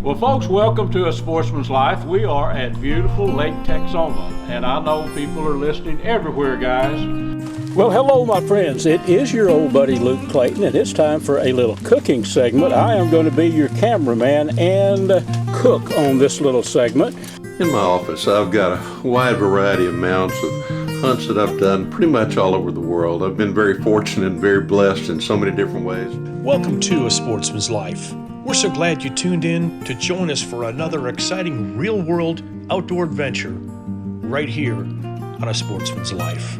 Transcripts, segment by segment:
Well, folks, welcome to A Sportsman's Life. We are at beautiful Lake Texoma, and I know people are listening everywhere, guys. Well, hello, my friends. It is your old buddy Luke Clayton, and it's time for a little cooking segment. I am going to be your cameraman and cook on this little segment. In my office, I've got a wide variety of mounts of hunts that I've done pretty much all over the world. I've been very fortunate and very blessed in so many different ways. Welcome to A Sportsman's Life. We're so glad you tuned in to join us for another exciting real-world outdoor adventure right here on A Sportsman's Life.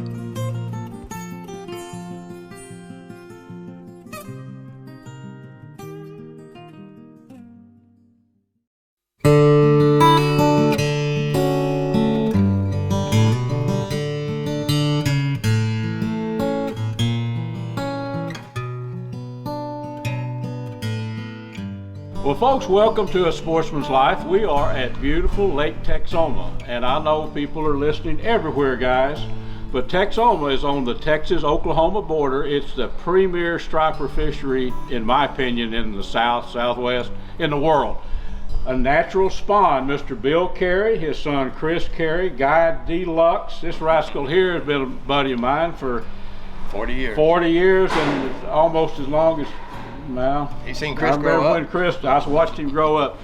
Well, folks, welcome to A Sportsman's Life. We are at beautiful Lake Texoma, and I know people are listening everywhere, guys, but Texoma is on the Texas-Oklahoma border. It's the premier striper fishery, in my opinion, in the southwest, in the world. A natural spawn. Mr. Bill Carey, his son Chris Carey, Guy Deluxe. This rascal here has been a buddy of mine for 40 years. 40 years, and almost as long as, well, You seen Chris grow up? When Chris, I watched him grow up.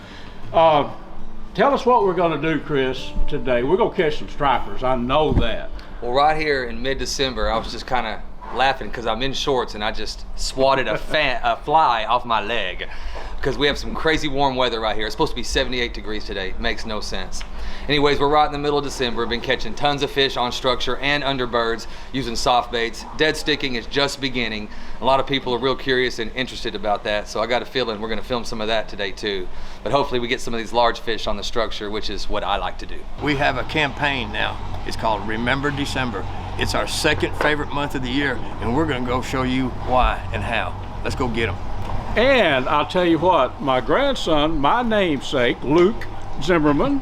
Tell us what we're going to do, Chris, today. We're going to catch some stripers. I know that. Well, right here in mid-December, I was just kind of laughing because I'm in shorts and I just swatted a fly off my leg because we have some crazy warm weather right here. It's supposed to be 78 degrees today. Makes no sense. Anyways, we're right in the middle of December. Been catching tons of fish on structure and under birds using soft baits. Dead sticking is just beginning. A lot of people are real curious and interested about that, so I got a feeling we're going to film some of that today too. But hopefully we get some of these large fish on the structure, which is what I like to do. We have a campaign now. It's called Remember December. It's our second favorite month of the year, and we're going to go show you why and how. Let's go get them. And I'll tell you what, my grandson, my namesake, Luke Zimmerman,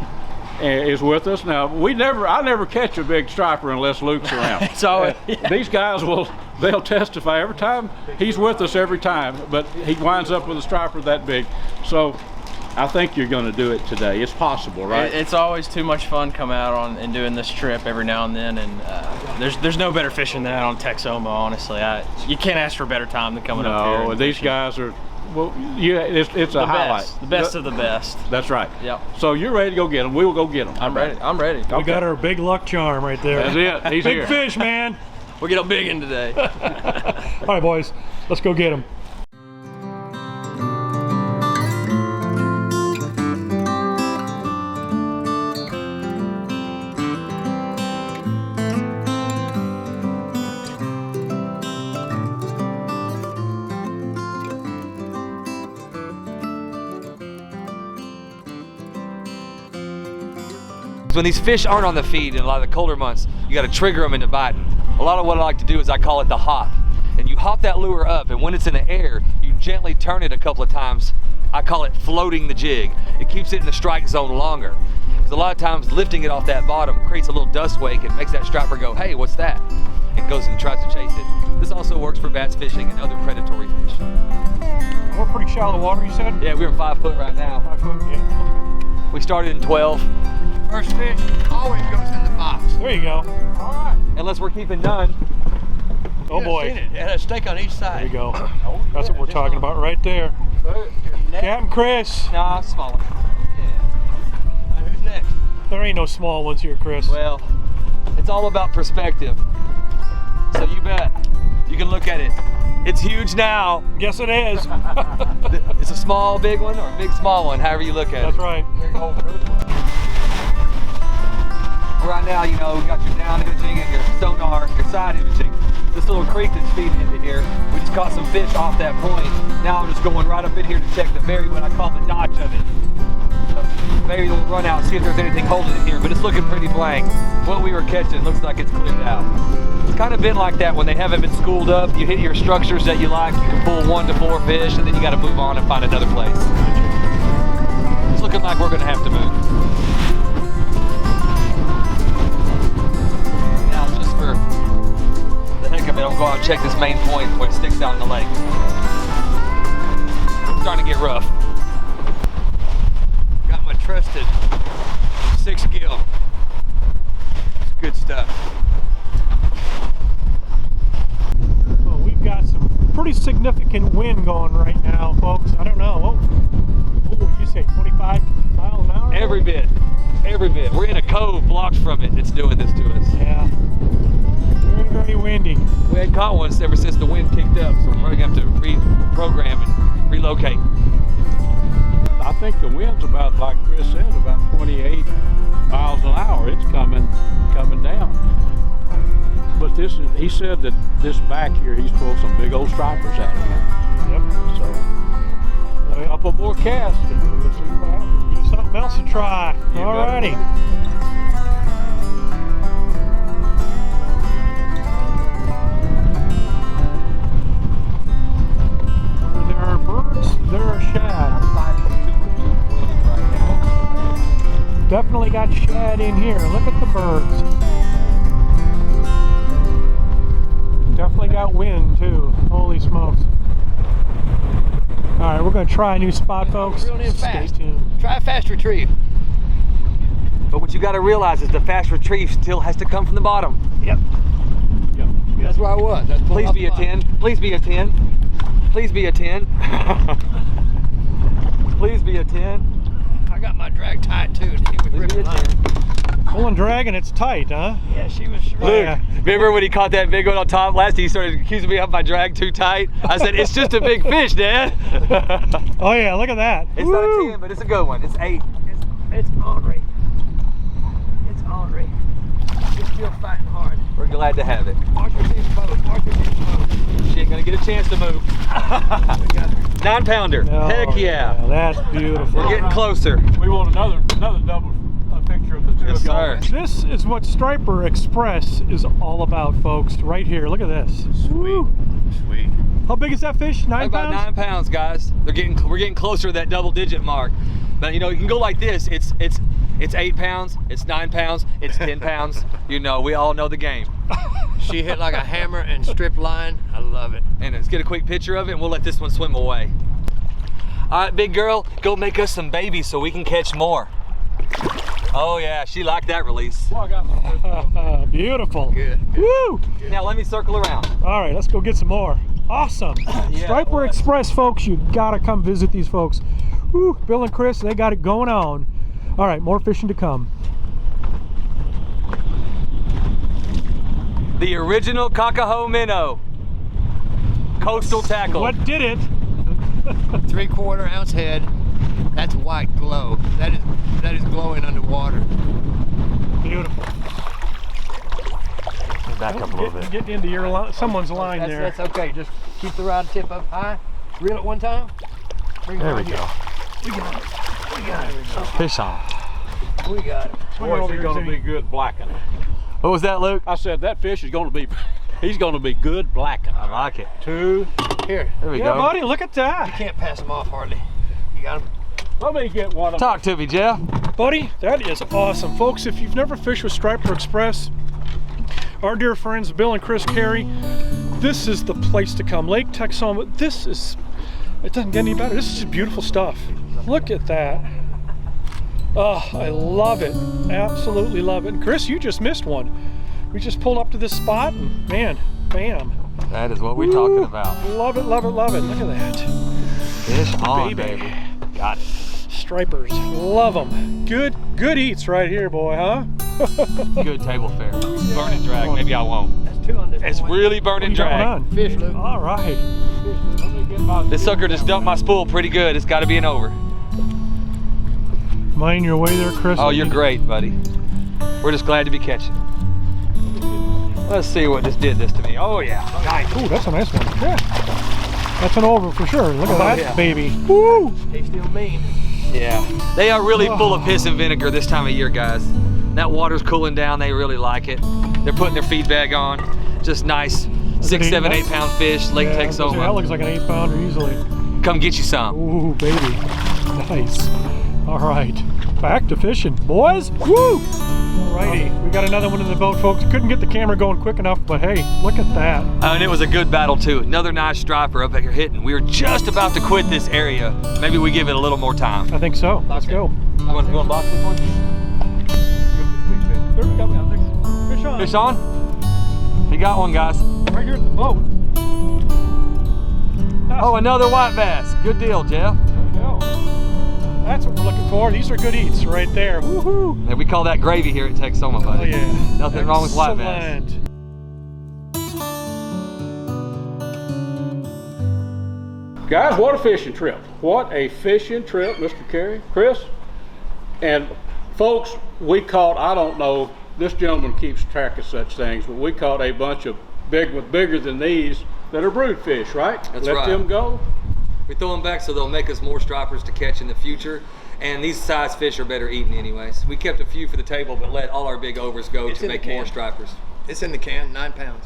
is with us. Now, I never catch a big striper unless Luke's around. So These guys they'll testify every time. He's with us every time, but he winds up with a striper that big. So I think you're going to do it today. It's possible, right? It's always too much fun coming out and doing this trip every now and then, and there's no better fishing than out on Texoma, honestly. You can't ask for a better time than coming up here. No, these fishing. guys are, well, yeah, it's a highlight. The best of the best. That's right. Yep. So you're ready to go get them. We will go get them. I'm ready. I'm ready. We got our big luck charm right there. That's it. He's Big here. fish, man. We're getting big in today. All right, boys, let's go get them. When these fish aren't on the feed in a lot of the colder months, you got to trigger them into biting. A lot of what I like to do is I call it the hop. And you hop that lure up, and when it's in the air, you gently turn it a couple of times. I call it floating the jig. It keeps it in the strike zone longer. Because a lot of times lifting it off that bottom creates a little dust wake and makes that striper go, hey, what's that? And goes and tries to chase it. This also works for bass fishing and other predatory fish. We're pretty shallow water, you said? Yeah, we're in 5 foot right now. 5 foot, yeah. We started in 12. First fish always goes in the box. There you go. All right. Unless we're keeping none. Oh boy. Seen it. And a steak on each side. There you go. That's what we're talking about right there. Captain Chris. Nah, small one. Yeah. Who's next? There ain't no small ones here, Chris. Well, it's all about perspective. So you bet. You can look at it. It's huge now. Yes, it is. It's a small, big one, or a big, small one, however you look at That's it. right. Right now, you know, we got your down imaging and your sonar, your side imaging. This little creek that's feeding into here, we just caught some fish off that point. Now I'm just going right up in here to check the what I call the notch of it. So maybe we'll run out and see if there's anything holding it here, but it's looking pretty blank. What we were catching looks like it's cleared out. It's kind of been like that when they haven't been schooled up. You hit your structures that you like, you can pull 1 to 4 fish, and then you got to move on and find another place. It's looking like we're going to have to move. Now, just for the heck of it, I'll go out and check this main point where it sticks out in the lake. It's starting to get rough. wind going right now, folks. I don't know. What would you say, 25 miles an hour? Every bit. Every bit. We're in a cove blocks from it that's doing this to us. Yeah. Very, very windy. We hadn't caught one ever since the wind kicked up, so we're probably going to have to reprogram and relocate. I think the wind's about, like Chris said, about 28 miles an hour. It's coming down. But this is, he said that this back here, he's pulled some big old stripers out of here. Yep. So, a couple more casts and we'll see what happens. Give something else to try. Alrighty. There are birds, there are shad. Definitely got shad in here. Look at the birds. Definitely got wind too. Holy smokes. Alright, we're going to try a new spot, folks. Reeling in Stay fast. tuned. Try a fast retrieve. But what you got to realize is the fast retrieve still has to come from the bottom. Yep. That's where I was. Please be a 10. Please be a 10. Please be a 10. Please be a 10. I got my drag tight too. He was Please be ripping a mine. 10. Pulling drag and it's tight, huh? Yeah, she was sure. Luke, Yeah. remember when he caught that big one on top last? He started accusing me of my drag too tight. I said, it's just a big fish, Dad. Oh yeah, look at that. It's Woo! not a 10, but it's a good one. It's 8. It's ornery. It's ornery. It's still fighting hard. We're glad to have it. Arthur's in the boat. Arthur's in the boat. She ain't gonna get a chance to move. We got her. 9-pounder. Oh, Heck yeah. That's beautiful. We're getting closer. We want another double picture of the two Yes, of y'all. sir. This is what Striper Express is all about, folks. Right here. Look at this. Woo. Sweet. How big is that fish? 9 About pounds? 9 pounds, guys. We're getting closer to that double-digit mark. But you know, you can go like this. It's 8 pounds. It's 9 pounds. It's 10 pounds. You know, we all know the game. She hit like a hammer and stripped line. I love it. And let's get a quick picture of it, and we'll let this one swim away. All right, big girl, go make us some babies so we can catch more. Oh yeah, she liked that release. Well, I got my Beautiful. Good. Woo! Now let me circle around. All right, let's go get some more. Awesome. Striper Express, folks, you gotta come visit these folks. Woo, Bill and Chris, they got it going on. All right, more fishing to come. The original Kakaho minnow. Coastal tackle. What did it? 3/4 ounce head. That's white glow. That is glowing underwater. Beautiful. Back up a little bit. Get into your someone's line there. That's okay. Just keep the rod tip up high. Reel it one time. Bring There it we right go. here. We got it. We got it. Fish on. We got it. boy, he's going to be good blacking. What was that, Luke? I said that fish is going to be, he's going to be good blacking. I like it. 2. Here. There we Yeah, go. buddy, look at that. Can't pass them off hardly. You got them? Let me get one of them. Talk to me, Jeff. Buddy, that is awesome. Folks, if you've never fished with Striper Express, our dear friends Bill and Chris Carey, this is the place to come. Lake Texoma, it doesn't get any better. This is just beautiful stuff. Look at that. Oh, I love it. Absolutely love it. And Chris, you just missed one. We just pulled up to this spot and man, bam. That is what we're talking about. Love it, love it, love it. Look at that. Fish on, Baby. baby. Got it. Stripers, love them. Good eats right here, boy, huh? Good table fare. Burning drag. Maybe I won't. That's 2 on this It's one. really burning You got one drag. on. Fish, Luke. All right. Let me get my This sucker just dumped my spool pretty good. It's got to be an over. Mind your way there, Chris. Oh, you're great, buddy. We're just glad to be catching. Let's see what just did this to me. Oh, yeah. Nice. Ooh, that's a nice one. Yeah. That's an over for sure. Look at that, yeah. baby. Woo! They still mean. Yeah. They are really full of piss and vinegar this time of year, guys. That water's cooling down. They really like it. They're putting their feed bag on. Just nice 6, 7, 8 pound fish, Lake Yeah, that Texoma. looks like an 8-pounder easily. Come get you some. Ooh, baby. Nice. All right. Back to fishing, boys. Woo! Alrighty. We got another one in the boat, folks. Couldn't get the camera going quick enough, but hey, look at that. And it was a good battle too. Another nice striper up here hitting. We were just about to quit this area. Maybe we give it a little more time. I think so. Let's go. You want to box this one? There we go. Fish on. Fish on? He got one, guys. Right here at the boat. Oh, another white bass. Good deal, Jeff. Go. That's what we're looking for. These are good eats right there. Woohoo! And we call that gravy here at Texoma, buddy. Oh yeah. Nothing wrong with white bass. Excellent. Guys, what a fishing trip. What a fishing trip, Mr. Carey, Chris. And folks, we caught, I don't know, this gentleman keeps track of such things, but we caught a bunch of bigger than these that are brood fish, right? That's Let right. them go. We throw them back so they'll make us more stripers to catch in the future. And these size fish are better eaten anyways. We kept a few for the table, but let all our big overs go It's to in the make more can. stripers. It's in the can, 9 pounds.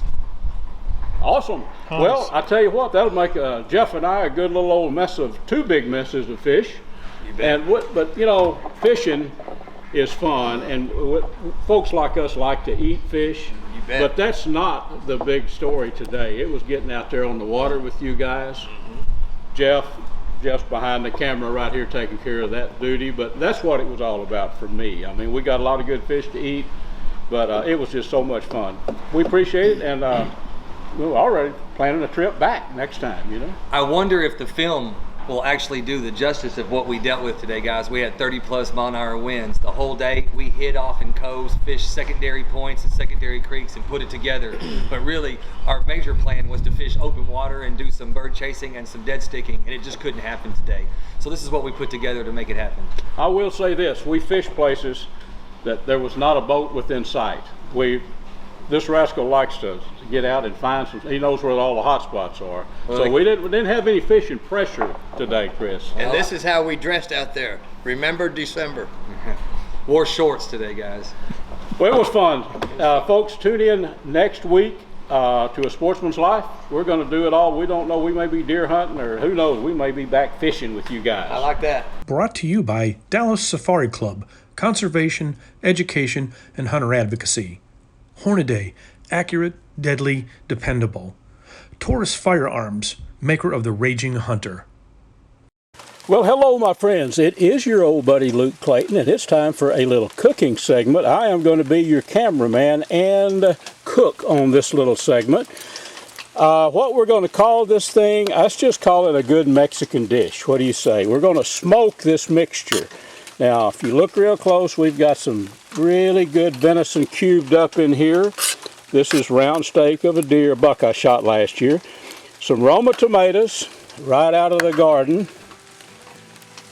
Awesome. Nice. Well, I tell you what, that'll make Jeff and I a good little old mess of 2 big messes of fish. You bet. And but you know, fishing is fun, and folks like us like to eat fish. You bet. But that's not the big story today. It was getting out there on the water with you guys. Jeff's behind the camera right here taking care of that duty, but that's what it was all about for me. I mean, we got a lot of good fish to eat, but it was just so much fun. We appreciate it, and we're already planning a trip back next time, you know. I wonder if the film will actually do the justice of what we dealt with today, guys. We had 30+ mile-an-hour winds the whole day. We hid off in coves, fished secondary points and secondary creeks and put it together. But really, our major plan was to fish open water and do some bird chasing and some dead sticking, and it just couldn't happen today. So this is what we put together to make it happen. I will say this, we fished places that there was not a boat within sight. This rascal likes to get out and find some, he knows where all the hot spots are. So we didn't have any fishing pressure today, Chris. And this is how we dressed out there. Remember December. Wore shorts today, guys. Well, it was fun. Folks, tune in next week to A Sportsman's Life. We're going to do it all. We don't know, we may be deer hunting, or who knows, we may be back fishing with you guys. I like that. Brought to you by Dallas Safari Club, Conservation, Education, and Hunter Advocacy. Hornaday, accurate, deadly, dependable. Taurus Firearms, maker of the Raging Hunter. Well, hello, my friends. It is your old buddy Luke Clayton, and it's time for a little cooking segment. I am going to be your cameraman and cook on this little segment. What we're going to call this thing, let's just call it a good Mexican dish. What do you say? We're going to smoke this mixture. Now, if you look real close, we've got some really good venison cubed up in here. This is round steak of a deer, buck I shot last year. Some Roma tomatoes right out of the garden.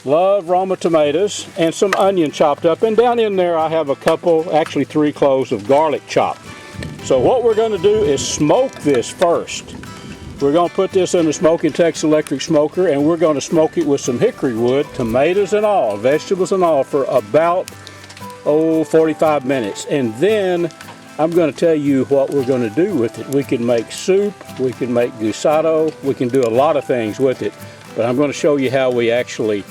Love Roma tomatoes, and some onion chopped up. And down in there I have a couple, actually 3 cloves of garlic chopped. So what we're going to do is smoke this first. We're going to put this in the Smoking Texas electric smoker, and we're going to smoke it with some hickory wood, tomatoes and all, vegetables and all, for about 45 minutes. And then I'm going to tell you what we're going to do with it. We can make soup, we can make guisado, we can do a lot of things with it. But I'm going to show you how we actually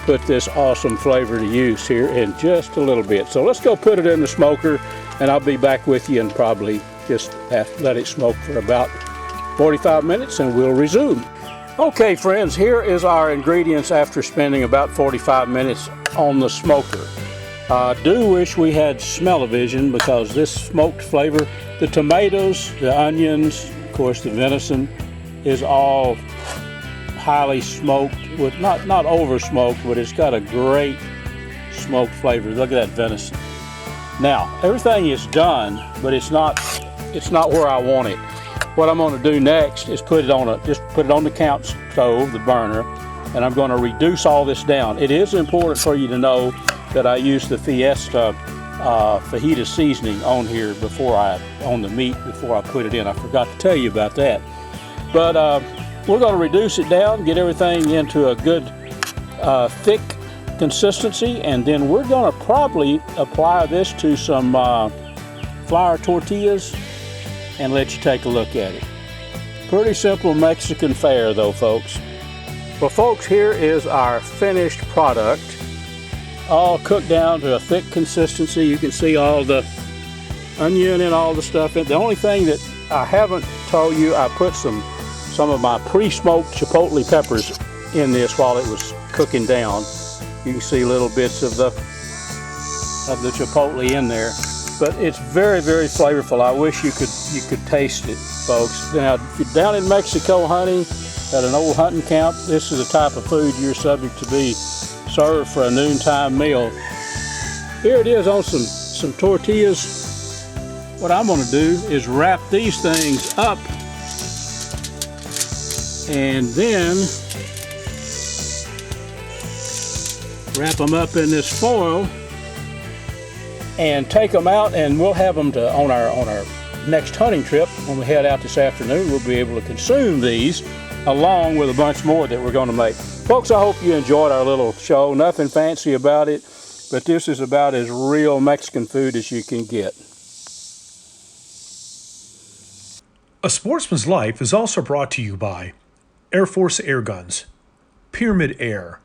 put this awesome flavor to use here in just a little bit. So let's go put it in the smoker, and I'll be back with you and probably just let it smoke for about 45 minutes and we'll resume. Okay friends, here is our ingredients after spending about 45 minutes on the smoker. Do wish we had smell-o-vision, because this smoked flavor, the tomatoes, the onions, of course the venison, is all highly smoked, with not over smoked, but it's got a great smoked flavor. Look at that venison. Now everything is done, but it's not where I want it. What I'm going to do next is put it on the couch stove, the burner, and I'm going to reduce all this down. It is important for you to know that I use the Fiesta fajita seasoning on here on the meat before I put it in. I forgot to tell you about that. But we're going to reduce it down, get everything into a good thick consistency, and then we're going to probably apply this to some flour tortillas and let you take a look at it. Pretty simple Mexican fare though, folks. Well folks, here is our finished product, all cooked down to a thick consistency. You can see all the onion and all the stuff in. The only thing that I haven't told you, I put some of my pre-smoked chipotle peppers in this while it was cooking down. You can see little bits of the chipotle in there. But it's very, very flavorful. I wish you could taste it, folks. Now, if you're down in Mexico hunting, at an old hunting camp, this is the type of food you're subject to be served for a noontime meal. Here it is on some tortillas. What I'm going to do is wrap these things up and then wrap them up in this foil and take them out, and we'll have them on our next hunting trip. When we head out this afternoon, we'll be able to consume these along with a bunch more that we're going to make. Folks, I hope you enjoyed our little show. Nothing fancy about it, but this is about as real Mexican food as you can get. A Sportsman's Life is also brought to you by Air Force Air Guns, Pyramid Air,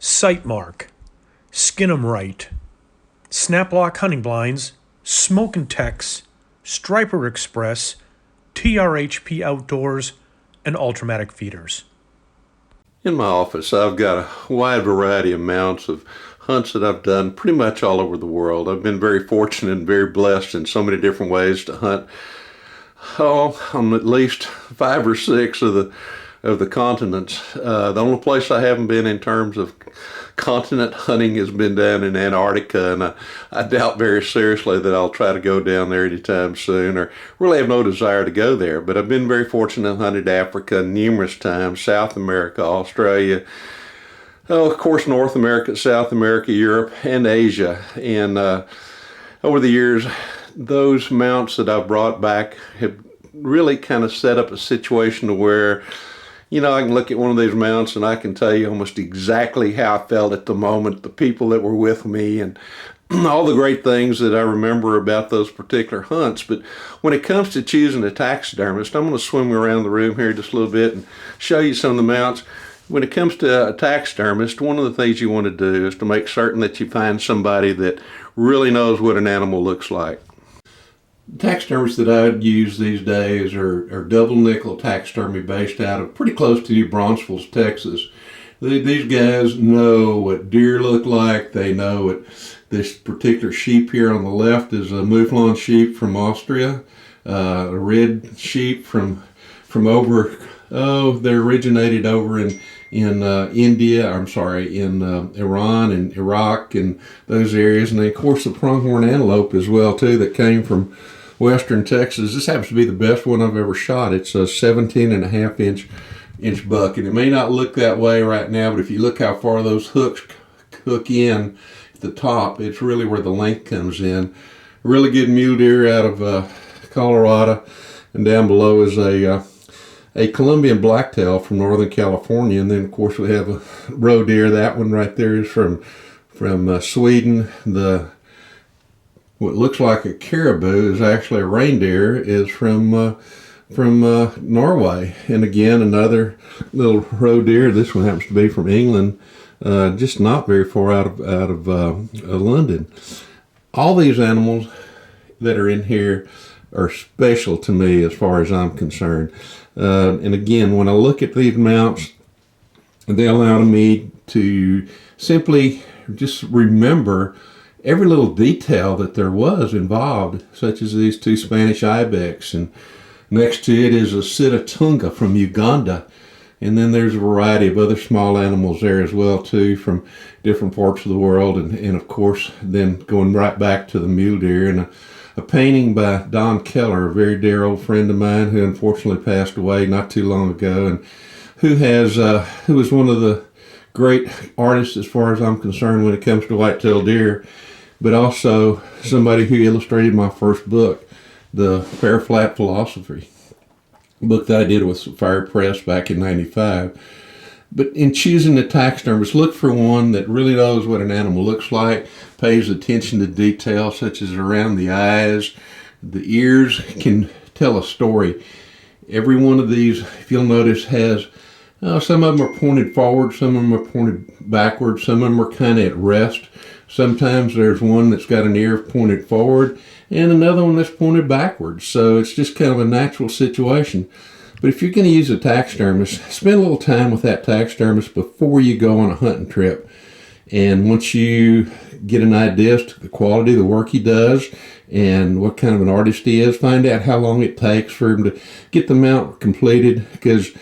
Sightmark, Skin 'em Right, Snaplock Hunting Blinds, Smoke and Tex, Striper Express, TRHP Outdoors, and Ultramatic Feeders. In my office, I've got a wide variety of mounts of hunts that I've done pretty much all over the world. I've been very fortunate and very blessed in so many different ways to hunt on at least 5 or 6 of the continents. The only place I haven't been in terms of continent hunting has been down in Antarctica, and I doubt very seriously that I'll try to go down there anytime soon, or really have no desire to go there. But I've been very fortunate and hunted Africa numerous times, South America, Australia, of course North America, South America, Europe, and Asia. And over the years, those mounts that I've brought back have really kind of set up a situation to where, you know, I can look at one of these mounts and I can tell you almost exactly how I felt at the moment, the people that were with me, and all the great things that I remember about those particular hunts. But when it comes to choosing a taxidermist, I'm going to swim around the room here just a little bit and show you some of the mounts. When it comes to a taxidermist, one of the things you want to do is to make certain that you find somebody that really knows what an animal looks like. Taxidermists that I would use these days are double nickel taxidermy based out of pretty close to New Braunfels, Texas. These guys know what deer look like. They know what this particular sheep here on the left is a Mouflon sheep from Austria, a red sheep from over, they originated over in Iran and Iraq and those areas. And then, of course, the pronghorn antelope as well, too, that came from western Texas. This happens to be the best one I've ever shot. It's a 17.5 inch buck. And it may not look that way right now, but if you look how far those hooks hook in at the top, it's really where the length comes in. A really good mule deer out of Colorado. And down below is a Colombian blacktail from Northern California, and then of course we have a roe deer. That one right there is from Sweden. What looks like a caribou is actually a reindeer, is from Norway. And again, another little roe deer. This one happens to be from England, just not very far out of London. All these animals that are in here are special to me as far as I'm concerned. And again, when I look at these mounts, they allow me to simply just remember every little detail that there was involved, such as these 2 Spanish ibex, and next to it is a Sitatunga from Uganda. And then there's a variety of other small animals there as well, too, from different parts of the world. And of course, then going right back to the mule deer, and a painting by Don Keller, a very dear old friend of mine who unfortunately passed away not too long ago, and who was one of the great artists as far as I'm concerned when it comes to whitetail deer, but also somebody who illustrated my first book, The Fair Flat Philosophy, a book that I did with Fire Press back in '95. But in choosing a taxidermist, look for one that really knows what an animal looks like, pays attention to detail such as around the eyes. The ears can tell a story. Every one of these, if you'll notice, has some of them are pointed forward, some of them are pointed backward, some of them are kind of at rest. Sometimes there's one that's got an ear pointed forward and another one that's pointed backwards. So it's just kind of a natural situation. But if you're going to use a taxidermist, spend a little time with that taxidermist before you go on a hunting trip. And once you get an idea as to the quality of the work he does and what kind of an artist he is, find out how long it takes for him to get the mount completed. Because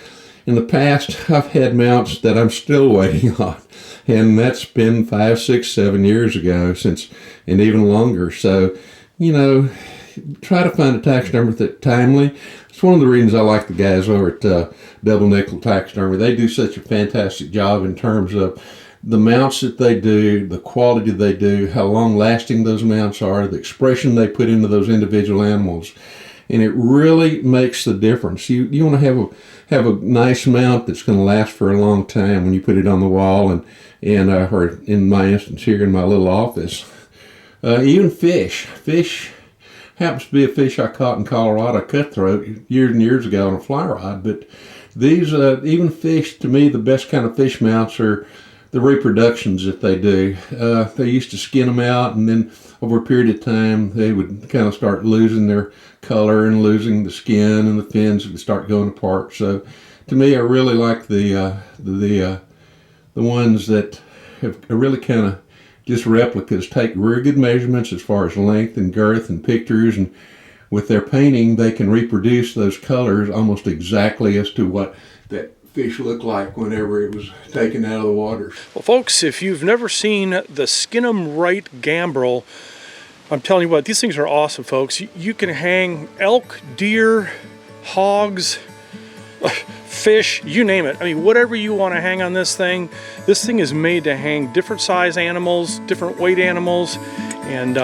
In the past, I've had mounts that I'm still waiting on, and that's been 5, 6, 7 years ago, and even longer. So, try to find a taxidermy that's timely. It's one of the reasons I like the guys over at Double Nickel Taxidermy. They do such a fantastic job in terms of the mounts that they do, the quality they do, how long lasting those mounts are, the expression they put into those individual animals. And it really makes the difference. You want to have a nice mount that's going to last for a long time when you put it on the wall, and or in my instance here in my little office. Even fish happens to be a fish I caught in Colorado, cutthroat, years and years ago on a fly rod. But these even fish, to me, the best kind of fish mounts are the reproductions that they do. They used to skin them out, and then over a period of time they would kind of start losing their color and losing the skin, and the fins would start going apart. So to me, I really like the ones that are really kind of just replicas, take very good measurements as far as length and girth and pictures, and with their painting they can reproduce those colors almost exactly as to what that fish looked like whenever it was taken out of the water. Well, folks, if you've never seen the Skin 'em Right gambrel, I'm telling you what, these things are awesome, folks. You can hang elk, deer, hogs, fish, you name it. I mean, whatever you want to hang on this thing is made to hang different size animals, different weight animals, and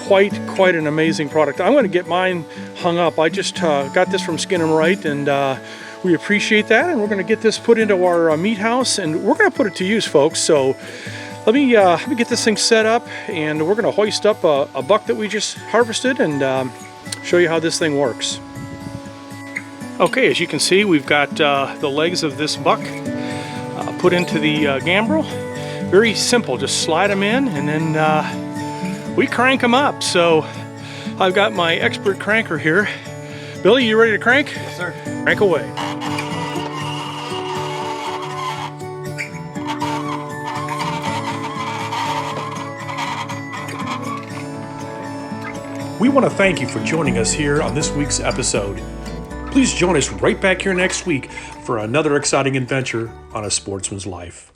quite an amazing product. I'm going to get mine hung up. I just got this from Skin 'em Right, and we appreciate that, and we're going to get this put into our meat house, and we're going to put it to use, folks. So let me get this thing set up, and we're going to hoist up a buck that we just harvested and show you how this thing works. Okay, as you can see, we've got the legs of this buck put into the gambrel. Very simple, just slide them in, and then we crank them up. So I've got my expert cranker here. Billy, you ready to crank? Yes, sir. Crank away. We want to thank you for joining us here on this week's episode. Please join us right back here next week for another exciting adventure on A Sportsman's Life.